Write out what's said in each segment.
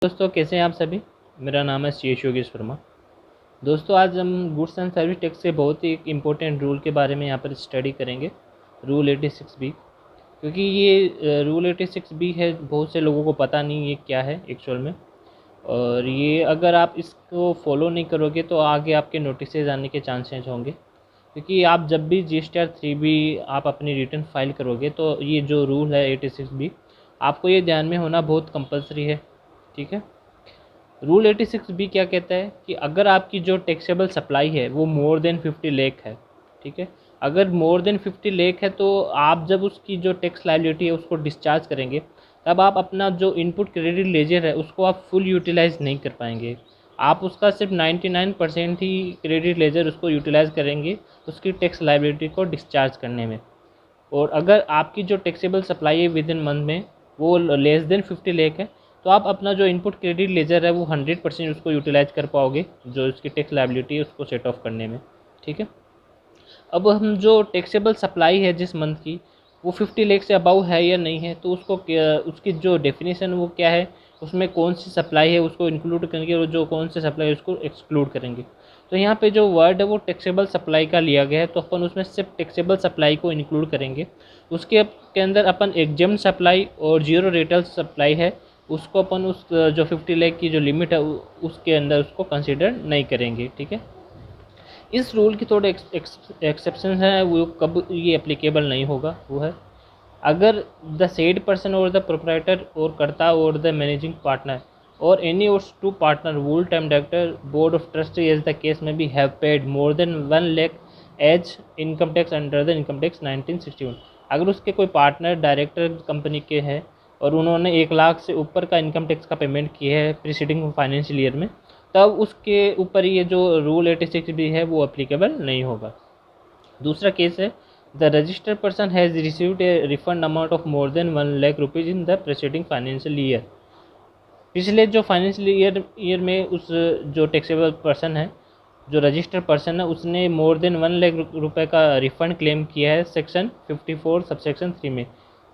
दोस्तों कैसे हैं आप सभी। मेरा नाम है सी योगेश वर्मा। दोस्तों आज हम गुड्स एंड सर्विस टैक्स के बहुत ही इम्पोर्टेंट रूल के बारे में यहाँ पर स्टडी करेंगे। रूल 86B, क्योंकि ये रूल 86B है, बहुत से लोगों को पता नहीं ये क्या है एक्चुअल में। और ये अगर आप इसको फॉलो नहीं करोगे तो आगे आपके नोटिसेज आने के चांसेस होंगे, क्योंकि आप जब भी GSTR 3B आप अपनी रिटर्न फाइल करोगे तो ये जो रूल है 86B आपको ये ध्यान में होना बहुत कंपलसरी है। ठीक है। रूल 86B क्या कहता है कि अगर आपकी जो टैक्सेबल सप्लाई है वो मोर देन 50 लाख है, ठीक है, अगर मोर देन 50 लाख है तो आप जब उसकी जो टैक्स लायबिलिटी है उसको डिस्चार्ज करेंगे तब आप अपना जो इनपुट क्रेडिट लेजर है उसको आप फुल यूटिलाइज नहीं कर पाएंगे। आप उसका सिर्फ 99% ही क्रेडिट लेजर उसको यूटिलाइज करेंगे उसकी टैक्स लायबिलिटी को डिस्चार्ज करने में। और अगर आपकी जो टैक्सेबल सप्लाई है विद इन मंथ में वो लेस देन 50 लाख है तो आप अपना जो इनपुट क्रेडिट लेजर है वो 100% उसको यूटिलाइज कर पाओगे जो इसकी टैक्स लायबिलिटी है उसको सेट ऑफ करने में। ठीक है। अब हम जो टैक्सेबल सप्लाई है जिस मंथ की वो 50 लाख से अबव है या नहीं है तो उसको उसकी जो डेफिनेशन वो क्या है, उसमें कौन सी सप्लाई है उसको इंक्लूड करेंगे और जो कौन सी सप्लाई है उसको एक्सक्लूड करेंगे। तो यहाँ पे जो वर्ड है वो टैक्सेबल सप्लाई का लिया गया है, तो अपन उसमें सिर्फ टैक्सेबल सप्लाई को इंक्लूड करेंगे। उसके के अंदर अपन एग्जाम सप्लाई और जीरो रेटल सप्लाई है उसको अपन उस जो 50 लाख की जो लिमिट है उसके अंदर उसको कंसिडर नहीं करेंगे। ठीक है। इस रूल की थोड़े एक्सेप्शन हैं, वो कब ये एप्लीकेबल नहीं होगा वो है अगर द सेड पर्सन और द प्रोप्राइटर और कर्ता और द मैनेजिंग पार्टनर और एनी और two partner full time director board of trustee as the case may be have paid more than 1 lakh as income tax under the income tax 1961। अगर उसके कोई partner director company के हैं और उन्होंने 1 लाख से ऊपर का इनकम टैक्स का पेमेंट किया है प्रीसीडिंग फाइनेंशियल ईयर में, तब उसके ऊपर ये जो रूल 86B है वो एप्लीकेबल नहीं होगा। दूसरा केस है the registered person has received A refund amount of more than 1 lakh rupees in the preceding financial year. पिछले जो फाइनेंशियल ईयर में उस जो टैक्सेबल पर्सन है जो रजिस्टर्ड पर्सन है उसने मोर देन 1 लाख रुपए का रिफ़ंड क्लेम किया है सेक्शन 54 सबसेक्शन 3 में।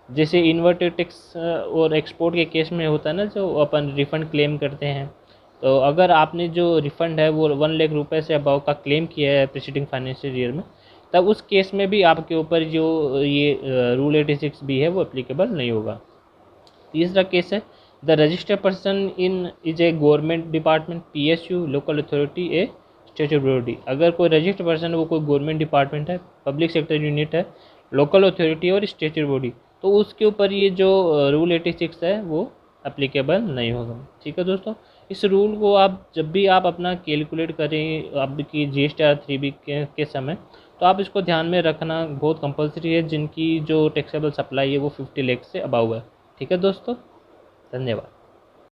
जैसे इन्वर्टेड टैक्स और एक्सपोर्ट के केस में होता है ना, जो अपन रिफ़ंड क्लेम करते हैं, तो अगर आपने जो रिफ़ंड है वो 1 लाख रुपए से अबाव का क्लेम किया है प्रीसीडिंग फाइनेंशियल ईयर में, तब उस केस में भी आपके ऊपर जो ये रूल 86B है वो एप्लीकेबल नहीं होगा। तीसरा केस है the registered person in is a government department, PSU, local authority, A statutory body. अगर कोई रजिस्टर्ड पर्सन है वो कोई गवर्नमेंट डिपार्टमेंट है, पब्लिक सेक्टर यूनिट है, लोकल अथॉरिटी और स्टेचुटरी बॉडी, तो उसके ऊपर ये जो रूल 86 है वो एप्लीकेबल नहीं होगा। ठीक है दोस्तों, इस रूल को आप जब भी आप अपना कैलकुलेट करें आपकी GSTR 3B के समय, तो आप इसको ध्यान में रखना बहुत कंपलसरी है जिनकी जो टैक्सेबल सप्लाई है वो 50 लाख से अबाव है। ठीक है दोस्तों, धन्यवाद।